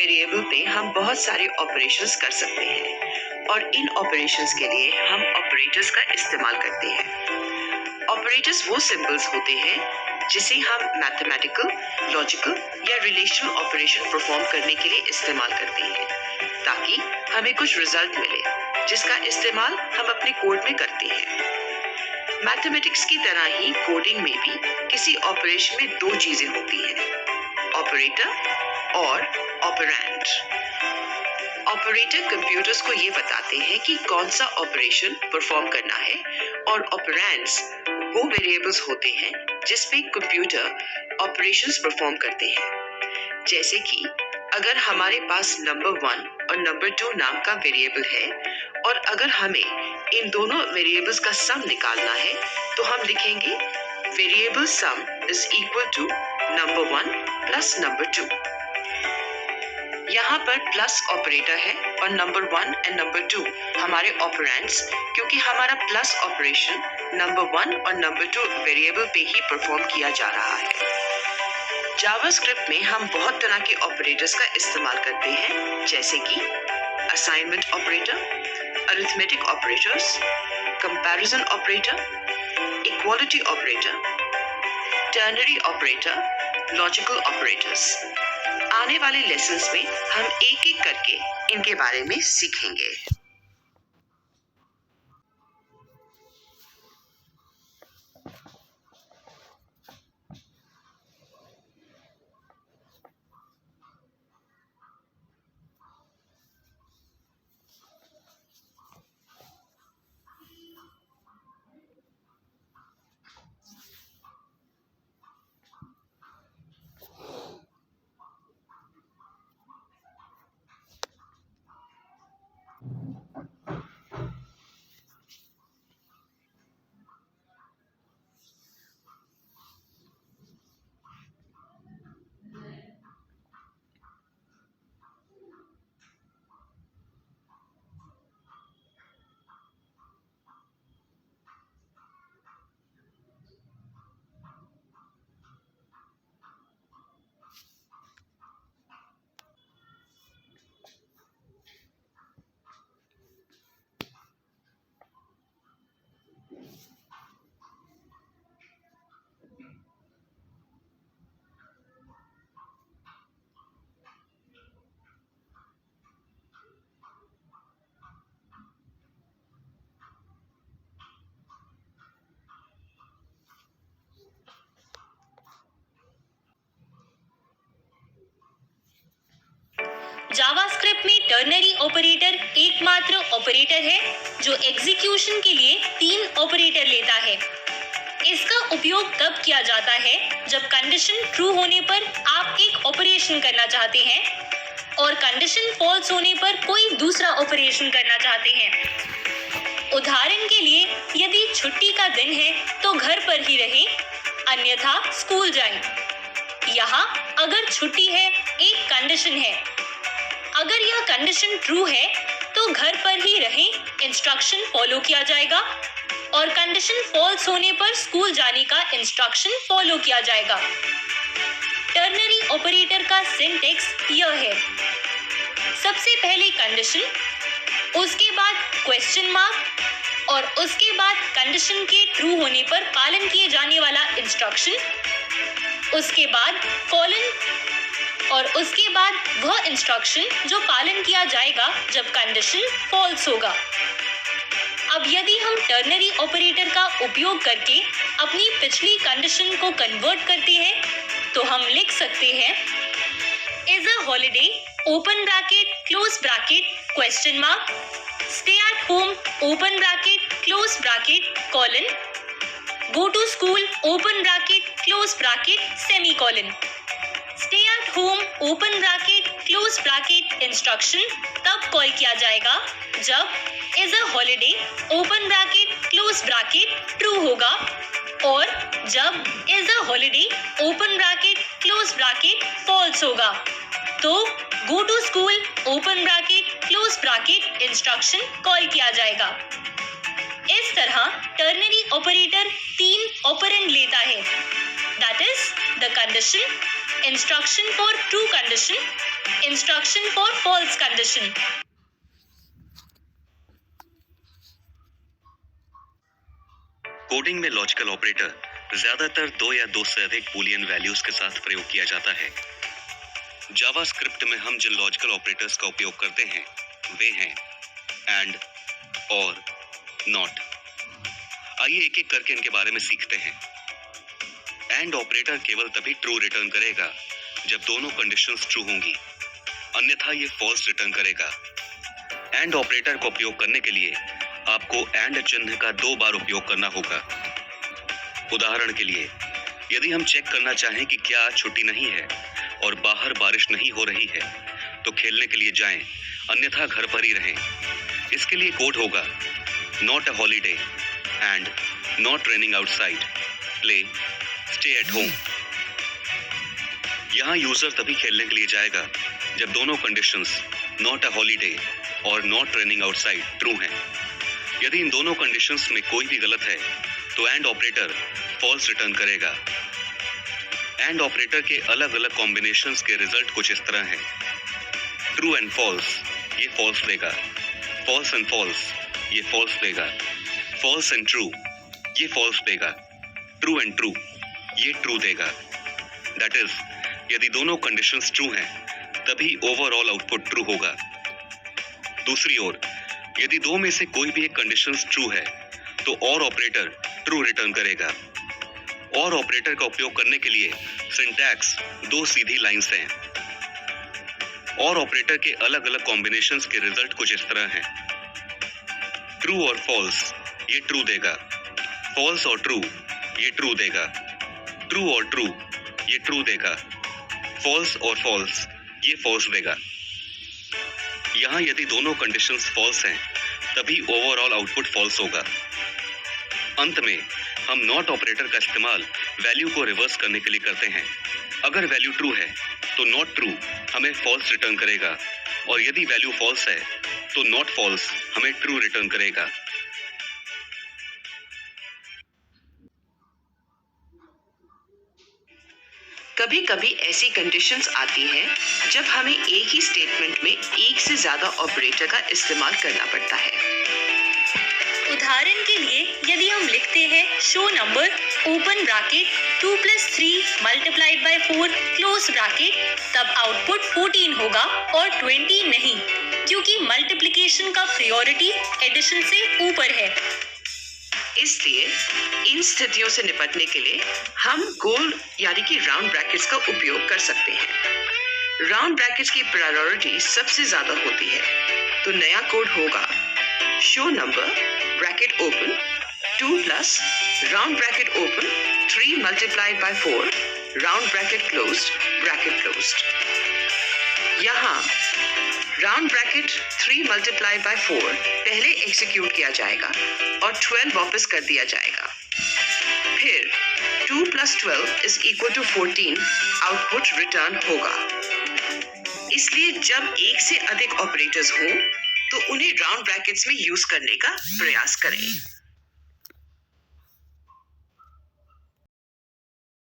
Variable पे हम बहुत सारे ऑपरेशंस कर सकते हैं और इन ऑपरेशंस के लिए हम ऑपरेटर्स का इस्तेमाल करते हैं। ऑपरेटर्स वो सिंबल्स होते हैं जिसे हम मैथमेटिकल, लॉजिकल या रिलेशनल ऑपरेशन परफॉर्म करने के लिए इस्तेमाल करते हैं ताकि हमें कुछ रिजल्ट मिले जिसका इस्तेमाल हम अपने कोड में करते हैं। मैथमेटिक्स की तरह ही कोडिंग में भी किसी ऑपरेशन में दो चीजें होती हैं, ऑपरेटर और ऑपरेंड। ऑपरेटर कंप्यूटर्स को ये बताते हैं कि कौन सा ऑपरेशन परफॉर्म करना है और ऑपरेंड्स वो वेरिएबल्स होते हैं जिसपे कंप्यूटर ऑपरेशंस परफॉर्म करते हैं। जैसे कि अगर हमारे पास नंबर 1 और नंबर 2 नाम का वेरिएबल है और अगर हमें इन दोनों वेरिएबल्स का सम निकालना है तो हम लिखेंगे variable sum is equal to number 1 plus number 2। यहाँ पर प्लस ऑपरेटर है और नंबर 1 एंड नंबर 2 हमारे ऑपरेंड्स, क्योंकि हमारा प्लस ऑपरेशन नंबर 1 और नंबर 2 वेरिएबल पे ही परफॉर्म किया जा रहा है। जावास्क्रिप्ट में हम बहुत तरह के ऑपरेटर्स का इस्तेमाल करते हैं, जैसे कि assignment operator, arithmetic operators, comparison operator, equality operator, ternary operator, logical operators. आने वाले लेसन्स में हम एक एक करके इनके बारे में सीखेंगे। जावास्क्रिप्ट में टर्नरी ऑपरेटर एकमात्र ऑपरेटर है जो एग्जीक्यूशन के लिए 3 ऑपरेटर लेता है। इसका उपयोग तब किया जाता है जब कंडीशन ट्रू होने पर आप एक ऑपरेशन करना चाहते हैं और कंडीशन फॉल्स होने पर कोई दूसरा ऑपरेशन करना चाहते हैं। उदाहरण के लिए, यदि छुट्टी का दिन है तो घर पर ही रहें, अन्यथा स्कूल जाएं। यहाँ अगर छुट्टी है, एक कंडीशन है। अगर यह कंडीशन ट्रू है तो घर पर ही रहें इंस्ट्रक्शन फॉलो किया जाएगा और कंडीशन फॉल्स होने पर स्कूल जाने का इंस्ट्रक्शन फॉलो किया जाएगा। टर्नरी ऑपरेटर का सिंटैक्स यह है, सबसे पहले कंडीशन, उसके बाद क्वेश्चन मार्क और उसके बाद कंडीशन के ट्रू होने पर पालन किए जाने वाला इंस्ट्रक्शन, उसके बाद कॉलन और उसके बाद वह इंस्ट्रक्शन जो पालन किया जाएगा जब कंडीशन फॉल्स होगा। अब यदि हम टर्नरी ऑपरेटर का उपयोग करके अपनी पिछली कंडीशन को कन्वर्ट करते हैं तो हम लिख सकते हैं is a holiday open bracket close bracket question mark, stay at home open bracket close bracket colon, go to school open bracket close bracket semicolon. Stay at home open bracket close bracket instruction तब कॉल किया जाएगा जब is a holiday open bracket close bracket true होगा और जब is a holiday open bracket close bracket false होगा तो go to school open bracket close bracket instruction call किया जाएगा। इस तरह टर्नरी ऑपरेटर 3 ऑपरेंड लेता है, that is the condition, instruction for true condition, instruction for false condition. Coding में logical operator ज्यादातर 2 या 2 से अधिक बूलियन वैल्यूज के साथ प्रयोग किया जाता है। जावास्क्रिप्ट में हम जिन लॉजिकल ऑपरेटर्स का उपयोग करते हैं वे हैं एंड, और, नॉट। आइए एक एक करके इनके बारे में सीखते हैं। एंड ऑपरेटर केवल तभी ट्रू रिटर्न करेगा जब दोनों कंडीशंस ट्रू होंगी, अन्यथा ये फॉल्स रिटर्न करेगा। एंड ऑपरेटर का उपयोग करने के लिए आपको एंड चिन्ह का 2 बार उपयोग करना होगा। उदाहरण के लिए, यदि हम चेक करना चाहें कि क्या आज छुट्टी नहीं है और बाहर बारिश नहीं हो रही है, तो खेलने के लिए जाएं, अन्यथा घर पर ही रहें। इसके लिए कोड होगा not a holiday and not raining outside, play, stay at home. यहाँ यूजर तभी खेलने के लिए जाएगा जब दोनों कंडीशंस नॉट अ हॉलीडे और नॉट रेनिंग आउटसाइड ट्रू हैं। यदि इन दोनों कंडीशंस में कोई भी गलत है तो एंड ऑपरेटर फॉल्स रिटर्न करेगा। एंड ऑपरेटर के अलग अलग कॉम्बिनेशंस के रिजल्ट कुछ इस तरह हैं। ट्रू एंड फॉल्स, ये फॉल्स देगा। फॉल्स एंड फॉल्स, ये फॉल्स देगा। फॉल्स एंड ट्रू, ये फॉल्स देगा। ट्रू एंड ट्रू, ये ट्रू देगा। दैट इज, यदि दोनों कंडीशंस ट्रू हैं तभी ओवरऑल आउटपुट ट्रू होगा। दूसरी ओर, यदि 2 में से कोई भी एक कंडीशंस ट्रू है तो और ऑपरेटर ट्रू रिटर्न करेगा। और ऑपरेटर का उपयोग करने के लिए सिंटैक्स 2 सीधी लाइंस हैं। और ऑपरेटर के अलग अलग कॉम्बिनेशंस के रिजल्ट कुछ इस तरह हैं। ट्रू और फॉल्स, ये ट्रू देगा। फॉल्स और ट्रू, ये ट्रू देगा। ट्रू और ट्रू, ये ट्रू देगा। फॉल्स और फॉल्स, ये फॉल्स देगा। यहाँ यदि दोनों कंडीशंस फॉल्स हैं तभी ओवरऑल आउटपुट फॉल्स होगा। अंत में हम नॉट ऑपरेटर का इस्तेमाल वैल्यू को रिवर्स करने के लिए करते हैं। अगर वैल्यू ट्रू है तो नॉट ट्रू हमें फॉल्स रिटर्न करेगा, और यदि वैल्यू फॉल्स है तो नॉट फॉल्स हमें ट्रू रिटर्न करेगा। कभी कभी ऐसी कंडीशंस आती हैं जब हमें एक ही स्टेटमेंट में एक से ज्यादा ऑपरेटर का इस्तेमाल करना पड़ता है। उदाहरण के लिए यदि हम लिखते हैं show number open bracket 2 + 3 × 4 close bracket, तब आउटपुट 14 होगा और 20 नहीं, क्योंकि मल्टीप्लिकेशन का प्रायोरिटी एडिशन से ऊपर है। इसलिए इन स्थितियों से निपटने के लिए हम गोल यानी कि राउंड ब्रैकेट्स का उपयोग कर सकते हैं। राउंड ब्रैकेट्स की प्रायोरिटी सबसे ज्यादा होती है, तो नया कोड होगा show number bracket open 2 + round bracket open 3 × 4 round bracket closed. यहाँ राउंड ब्रैकेट 3 × 4 पहले एग्जीक्यूट किया जाएगा और 12 वापस कर दिया जाएगा। फिर 2 + 12 = 14 आउटपुट रिटर्न होगा। इसलिए जब एक से अधिक ऑपरेटर्स हों तो उन्हें राउंड ब्रैकेट्स में यूज करने का प्रयास करें।